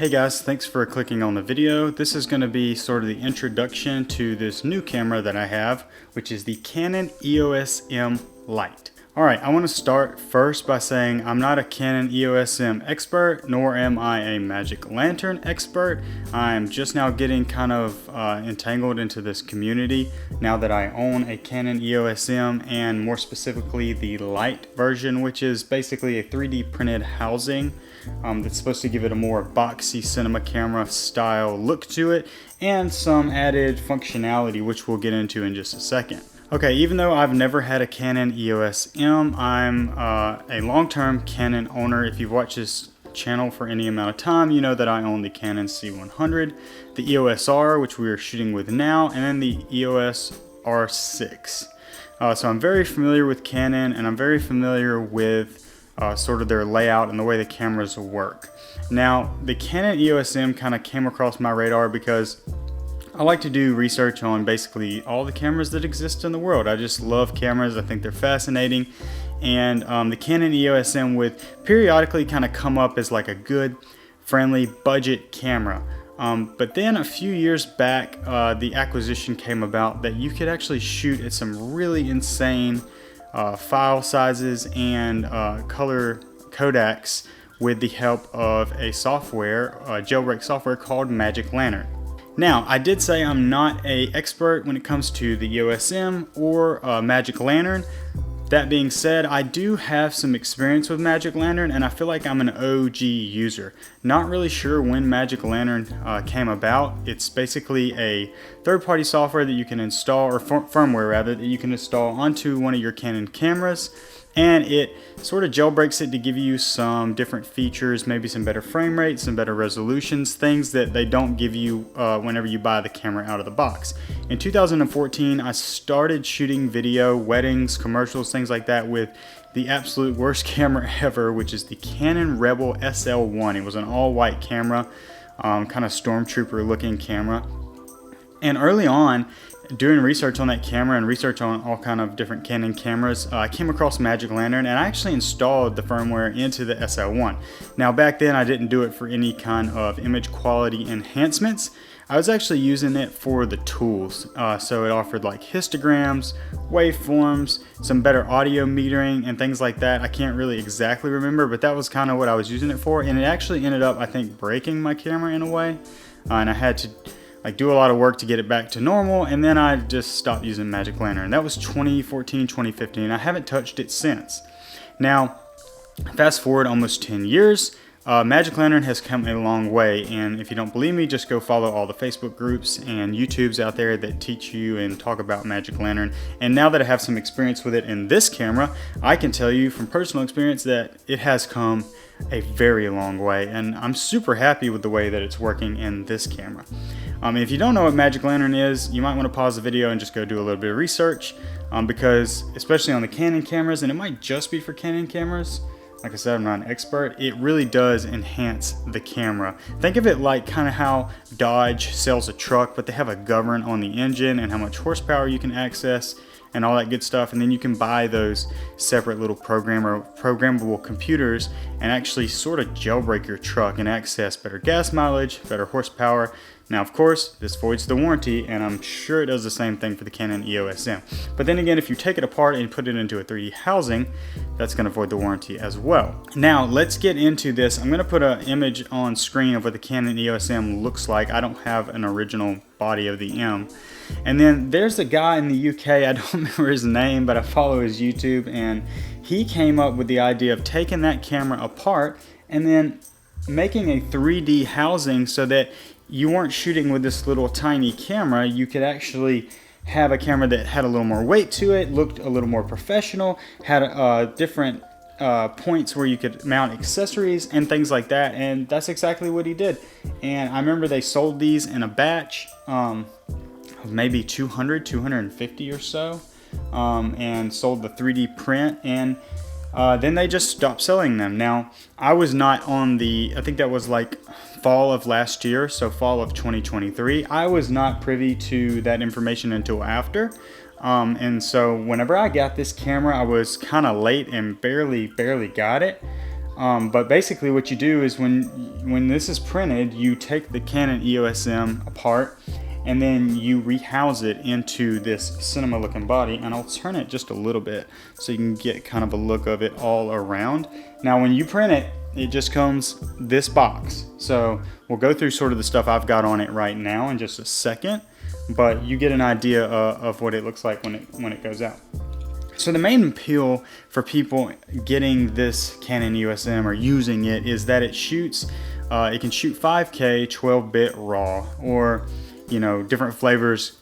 Hey guys, thanks for clicking on the video. This is going to be sort of the introduction to this new camera that I have, which is the Canon EOS M Lite. Alright, I want to start first by saying I'm not a Canon EOS M expert, nor am I a Magic Lantern expert. I'm just now getting kind of entangled into this community now that I own a Canon EOS M, and more specifically the Lite version, which is basically a 3D printed housing that's supposed to give it a more boxy cinema camera style look to it, and some added functionality, which we'll get into in just a second. Okay, even though I've never had a Canon EOS M, I'm a long-term Canon owner. If you've watched this channel for any amount of time, you know that I own the Canon C100, the EOS R, which we are shooting with now, and then the EOS R6. So I'm very familiar with Canon, and I'm very familiar with sort of their layout and the way the cameras work. Now, the Canon EOS M kind of came across my radar because I like to do research on basically all the cameras that exist in the world. I just love cameras. I think they're fascinating. And the Canon EOS M would periodically kind of come up as like a good, friendly budget camera. But then a few years back, the acquisition came about that you could actually shoot at some really insane file sizes and color codecs with the help of a jailbreak software called Magic Lantern. Now, I did say I'm not an expert when it comes to the EOS M or Magic Lantern. That being said, I do have some experience with Magic Lantern, and I feel like I'm an OG user. Not really sure when Magic Lantern came about. It's basically a third-party software that you can install, or firmware rather, that you can install onto one of your Canon cameras, and it sort of jailbreaks it to give you some different features, maybe some better frame rates, some better resolutions, things that they don't give you whenever you buy the camera out of the box. In 2014, I started shooting video, weddings, commercials, things like that with the absolute worst camera ever, which is the Canon Rebel SL1. It was an all-white camera, kind of stormtrooper looking camera. And early on, doing research on that camera and research on all kind of different Canon cameras, I came across Magic Lantern, and I actually installed the firmware into the SL1. Now, back then I didn't do it for any kind of image quality enhancements. I was actually using it for the tools. So it offered like histograms, waveforms, some better audio metering and things like that. I can't really exactly remember, but that was kind of what I was using it for. And it actually ended up, I think, breaking my camera in a way. And I had to do a lot of work to get it back to normal, and then I just stopped using Magic Lantern. That was 2014, 2015, and I haven't touched it since. Now, fast forward almost 10 years, Magic Lantern has come a long way, and if you don't believe me, just go follow all the Facebook groups and YouTubes out there that teach you and talk about Magic Lantern. And now that I have some experience with it in this camera, I can tell you from personal experience that it has come a very long way, and I'm super happy with the way that it's working in this camera. If you don't know what Magic Lantern is, you might want to pause the video and just go do a little bit of research, because especially on the Canon cameras, and it might just be for Canon cameras, like I said, I'm not an expert, it really does enhance the camera. Think of it like kind of how Dodge sells a truck, but they have a govern on the engine and how much horsepower you can access and all that good stuff, and then you can buy those separate little programmable computers and actually sort of jailbreak your truck and access better gas mileage, better horsepower. Now, of course, this voids the warranty, and I'm sure it does the same thing for the Canon EOS M. But then again, if you take it apart and put it into a 3D housing, that's going to void the warranty as well. Now, let's get into this. I'm going to put an image on screen of what the Canon EOS M looks like. I don't have an original body of the M. And then there's a guy in the UK, I don't remember his name, but I follow his YouTube, and he came up with the idea of taking that camera apart and then making a 3D housing so that you weren't shooting with this little tiny camera. You could actually have a camera that had a little more weight to it, looked a little more professional, had different points where you could mount accessories and things like that, and that's exactly what he did. And I remember they sold these in a batch of maybe 250 or so, and sold the 3D print, and then they just stopped selling them. Now, I was not on I think that was like fall of last year, so fall of 2023. I was not privy to that information until after. And so whenever I got this camera, I was kind of late and barely got it. But basically what you do is when this is printed, you take the Canon EOS M apart and then you rehouse it into this cinema looking body, and I'll turn it just a little bit so you can get kind of a look of it all around. Now when you print it, it just comes this box. So we'll go through sort of the stuff I've got on it right now in just a second, but you get an idea of what it looks like when it goes out. So the main appeal for people getting this Canon EOS M or using it is that it shoots, it can shoot 5K 12-bit RAW, or different flavors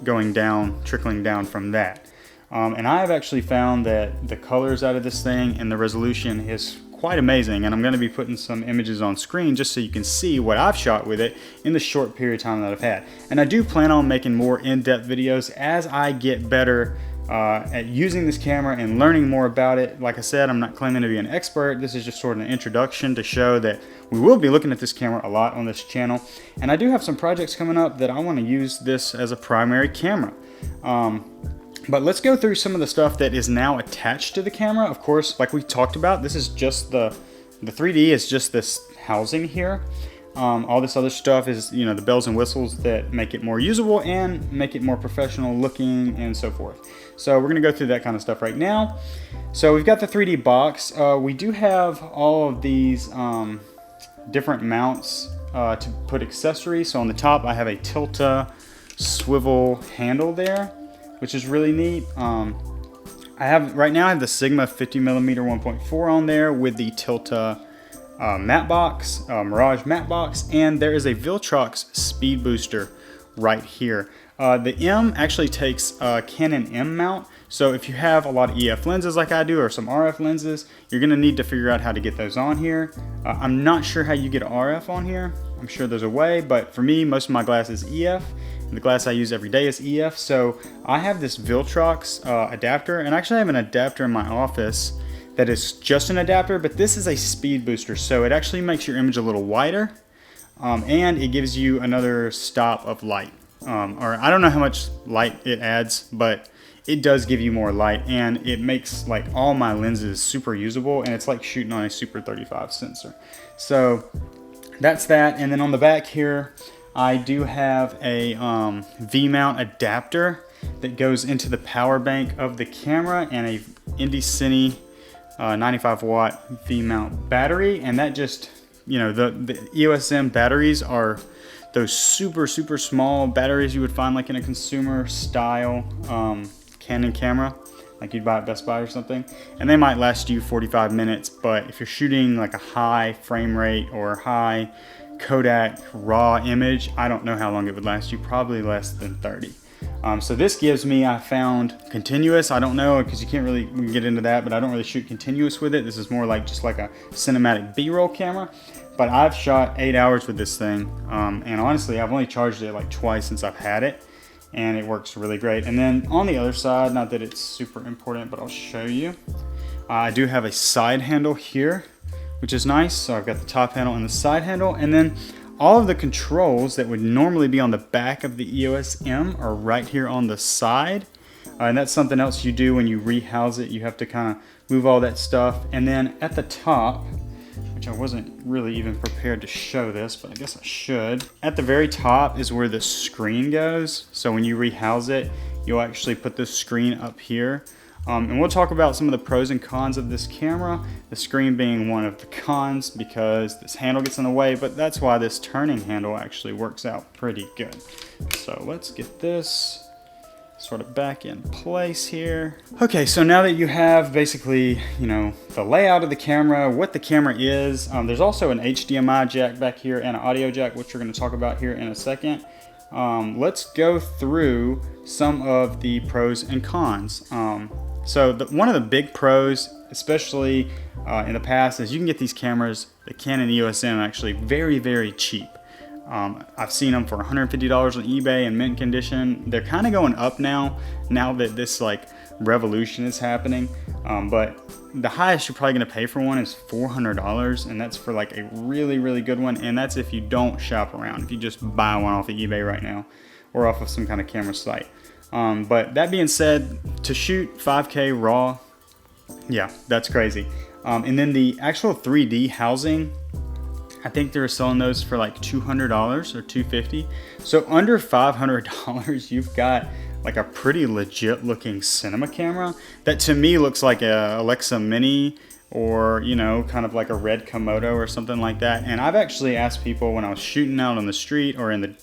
going down, trickling down from that. And I've actually found that the colors out of this thing and the resolution is quite amazing, and I'm going to be putting some images on screen just so you can see what I've shot with it in the short period of time that I've had. And I do plan on making more in-depth videos as I get better at using this camera and learning more about it. Like I said, I'm not claiming to be an expert. This is just sort of an introduction to show that we will be looking at this camera a lot on this channel. And I do have some projects coming up that I want to use this as a primary camera. But let's go through some of the stuff that is now attached to the camera. Of course, like we talked about, this is just the 3D is just this housing here. All this other stuff is, the bells and whistles that make it more usable and make it more professional looking and so forth. So we're gonna go through that kind of stuff right now. So we've got the 3D box. We do have all of these different mounts to put accessories. So on the top, I have a Tilta swivel handle there, which is really neat. Right now I have the Sigma 50mm 1.4 on there with the Tilta matte box, Mirage matte box, and there is a Viltrox speed booster right here. The M actually takes a Canon M mount, so if you have a lot of EF lenses like I do, or some RF lenses, you're gonna need to figure out how to get those on here. I'm not sure how you get RF on here. I'm sure there's a way, but for me, most of my glass is EF, and the glass I use every day is EF, so I have this Viltrox adapter, and I actually have an adapter in my office that is just an adapter, but this is a speed booster, so it actually makes your image a little wider, and it gives you another stop of light. Or I don't know how much light it adds, but it does give you more light, and it makes like all my lenses super usable, and it's like shooting on a Super 35 sensor. So that's that. And then on the back here, I do have a V-mount adapter that goes into the power bank of the camera, and a CINE 95 watt V-mount battery. And that just, the EOS M batteries are those super small batteries you would find like in a consumer style Canon camera, like you'd buy at Best Buy or something, and they might last you 45 minutes, but if you're shooting like a high frame rate or high Kodak raw image, I don't know how long it would last you, probably less than 30. So this gives me, I found, continuous. I don't know, because you can't really, we can get into that, but I don't really shoot continuous with it. This is more like just like a cinematic B-roll camera. But I've shot 8 hours with this thing, and honestly, I've only charged it like twice since I've had it, and it works really great. And then on the other side, not that it's super important, but I'll show you, I do have a side handle here, which is nice. So I've got the top handle and the side handle, and then all of the controls that would normally be on the back of the EOS M are right here on the side. And that's something else you do when you rehouse it. You have to kind of move all that stuff. And then at the top, which I wasn't really even prepared to show this, but I guess I should. At the very top is where the screen goes. So when you rehouse it, you'll actually put this screen up here. And we'll talk about some of the pros and cons of this camera, the screen being one of the cons because this handle gets in the way, but that's why this turning handle actually works out pretty good. So let's get this sort of back in place here. Okay, so now that you have basically, the layout of the camera, what the camera is, there's also an HDMI jack back here and an audio jack, which we're going to talk about here in a second. Let's go through some of the pros and cons. So one of the big pros, especially in the past, is you can get these cameras, the Canon EOS M, actually very cheap. I've seen them for $150 on eBay in mint condition. They're kind of going up now that this like revolution is happening. But the highest you're probably going to pay for one is $400, and that's for like a really good one. And that's if you don't shop around, if you just buy one off of eBay right now or off of some kind of camera site. But that being said, to shoot 5K raw, yeah, that's crazy. And then the actual 3D housing, I think they're selling those for like $200 or $250. So under $500, you've got like a pretty legit looking cinema camera that to me looks like a Alexa Mini, or, you know, kind of like a Red Komodo or something like that. And I've actually asked people when I was shooting out on the street or in the,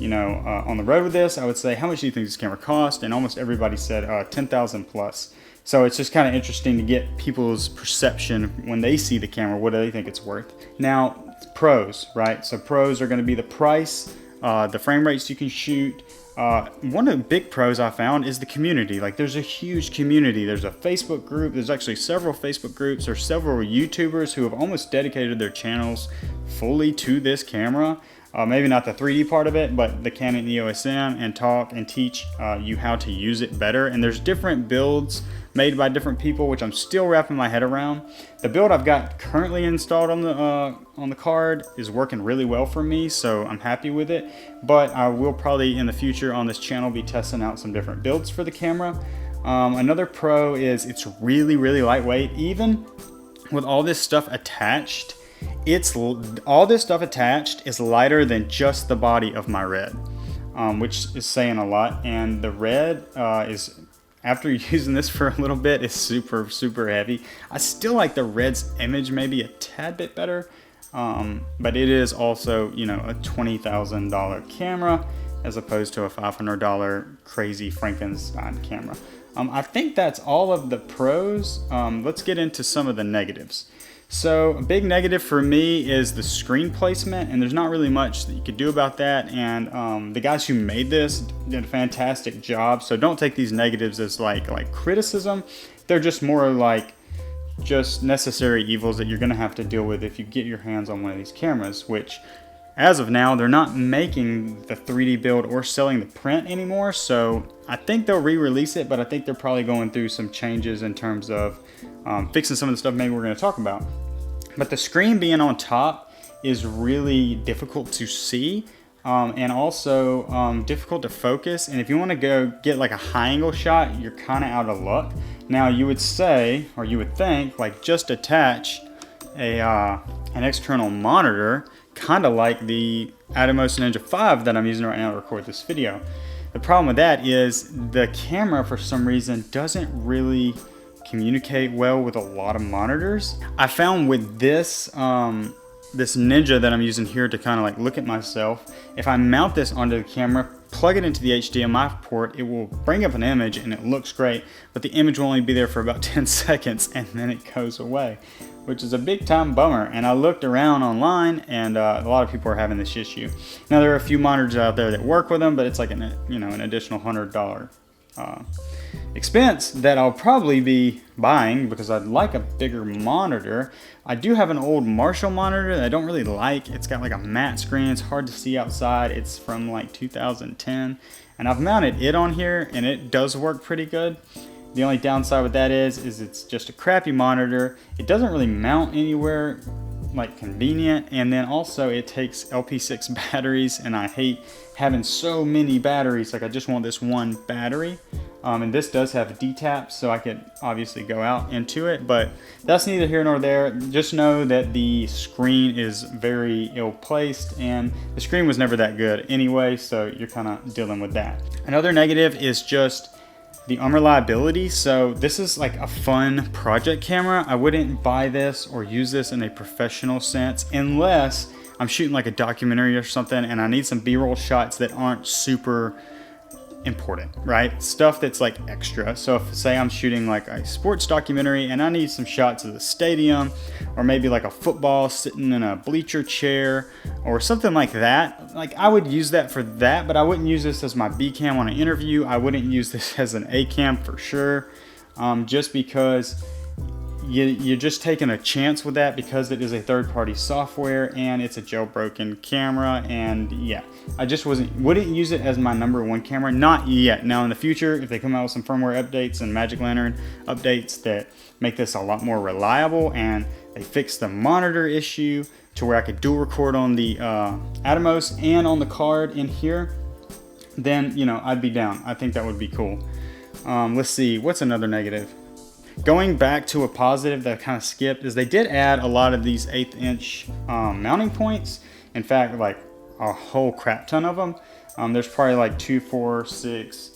you know, on the road with this, I would say, how much do you think this camera cost? And almost everybody said 10,000 plus. So it's just kind of interesting to get people's perception when they see the camera. What do they think it's worth? Now, pros, right? So pros are going to be the price, the frame rates you can shoot. One of the big pros I found is the community. Like, there's a huge community. There's a Facebook group. There's actually several Facebook groups. There's several YouTubers who have almost dedicated their channels fully to this camera. Maybe not the 3D part of it, but the Canon EOS M, and talk and teach you how to use it better. And there's different builds made by different people, which I'm still wrapping my head around. The build I've got currently installed on the card is working really well for me, so I'm happy with it. But I will probably in the future on this channel be testing out some different builds for the camera. Another pro is it's really, really lightweight. Even with all this stuff attached, all this stuff attached is lighter than just the body of my Red, which is saying a lot. And the Red is, after using this for a little bit, is super, super heavy. I still like the Red's image maybe a tad bit better, but it is also, you know, a $20,000 camera as opposed to a $500 crazy Frankenstein camera. I think that's all of the pros. Let's get into some of the negatives. So a big negative for me is the screen placement, and there's not really much that you could do about that. And the guys who made this did a fantastic job. So don't take these negatives as like criticism. They're just more like just necessary evils that you're gonna have to deal with if you get your hands on one of these cameras, which as of now, they're not making the 3D build or selling the print anymore. So I think they'll re-release it, but I think they're probably going through some changes in terms of fixing some of the stuff maybe we're going to talk about. But the screen being on top is really difficult to see, and also difficult to focus. And if you want to go get like a high angle shot, you're kind of out of luck. Now you would say, or you would think, like just attach an external monitor, kind of like the Atomos Ninja 5 that I'm using right now to record this video. The problem with that is the camera for some reason doesn't really communicate well with a lot of monitors. I found with this this Ninja that I'm using here to kind of like look at myself, if I mount this onto the camera, plug it into the HDMI port, it will bring up an image and it looks great, but the image will only be there for about 10 seconds and then it goes away, which is a big time bummer. And I looked around online, and a lot of people are having this issue. Now there are a few monitors out there that work with them, but it's like an additional $100 expense that I'll probably be buying because I'd like a bigger monitor. I do have an old Marshall monitor that I don't really like. It's got like a matte screen. It's hard to see outside. It's from like 2010, and I've mounted it on here and it does work pretty good. The only downside with that is it's just a crappy monitor. It doesn't really mount anywhere like convenient, and then also it takes LP6 batteries, and I hate having so many batteries. Like I just want this one battery, and this does have a D-tap, so I could obviously go out into it, but that's neither here nor there. Just know that the screen is very ill placed, and the screen was never that good anyway, so you're kind of dealing with that. Another negative is just the unreliability. So this is like a fun project camera. I wouldn't buy this or use this in a professional sense unless I'm shooting like a documentary or something and I need some B-roll shots that aren't super important, right? Stuff that's like extra. So if say I'm shooting like a sports documentary and I need some shots of the stadium, or maybe like a football sitting in a bleacher chair or something like that, like I would use that for that, but I wouldn't use this as my B cam on an interview. I wouldn't use this as an A cam for sure, just because you're just taking a chance with that because it is a third-party software and it's a jailbroken camera. And yeah, I just wouldn't use it as my #1 camera, not yet. Now in the future, if they come out with some firmware updates and Magic Lantern updates that make this a lot more reliable, and they fix the monitor issue to where I could dual record on the Atomos and on the card in here, then I'd be down. I think that would be cool. Let's see, what's another negative? going back to a positive that I kind of skipped is they did add a lot of these 1/8 inch mounting points. In fact, like a whole crap ton of them. There's probably like 2, 4, 6,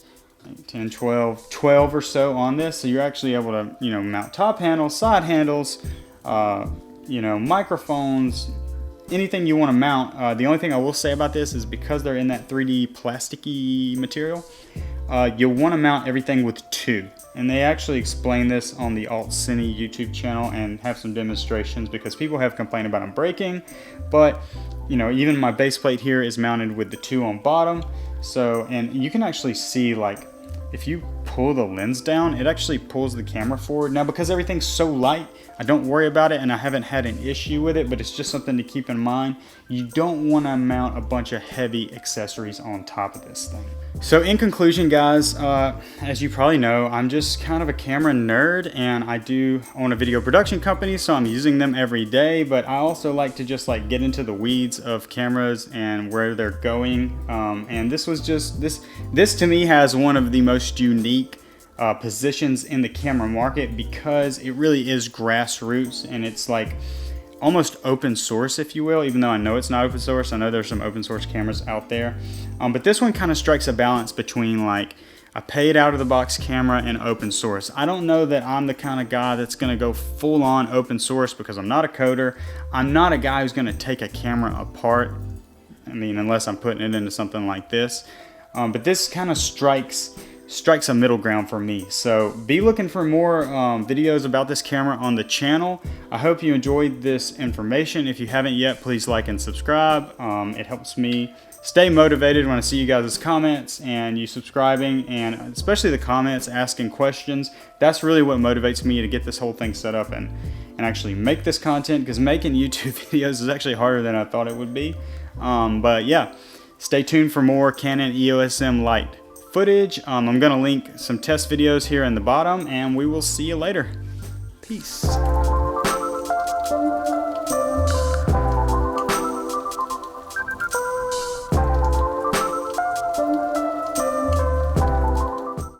8, 10, 12 or so on this. So you're actually able to, you know, mount top handles, side handles, you know, microphones, anything you want to mount. The only thing I will say about this is because they're in that 3D plasticky material, you'll want to mount everything with 2. And they actually explain this on the CINE YouTube channel and have some demonstrations because people have complained about them breaking. But, you know, even my base plate here is mounted with the 2 on bottom. So, and you can actually see, like, if you pull the lens down, it actually pulls the camera forward. Now, because everything's so light, I don't worry about it and I haven't had an issue with it, but it's just something to keep in mind. You don't want to mount a bunch of heavy accessories on top of this thing. So in conclusion, guys, as you probably know, I'm just kind of a camera nerd and I do own a video production company, so I'm using them every day, but I also like to just like get into the weeds of cameras and where they're going. And this was just, this to me has one of the most unique positions in the camera market because it really is grassroots and it's like almost open source, if you will, even though I know it's not open source. I know there's some open source cameras out there, but this one kind of strikes a balance between like a paid out of the box camera and open source. I don't know that I'm the kind of guy that's going to go full on open source because I'm not a coder. I'm not a guy who's going to take a camera apart. I mean, unless I'm putting it into something like this, but this kind of strikes a middle ground for me. So be looking for more videos about this camera on the channel. I hope you enjoyed this information. If you haven't yet, please like and subscribe. It helps me stay motivated when I see you guys' comments and you subscribing, and especially the comments asking questions. That's really what motivates me to get this whole thing set up and actually make this content, because making YouTube videos is actually harder than I thought it would be. But yeah, stay tuned for more Canon EOS M Lite footage. I'm gonna link some test videos here in the bottom and we will see you later. Peace.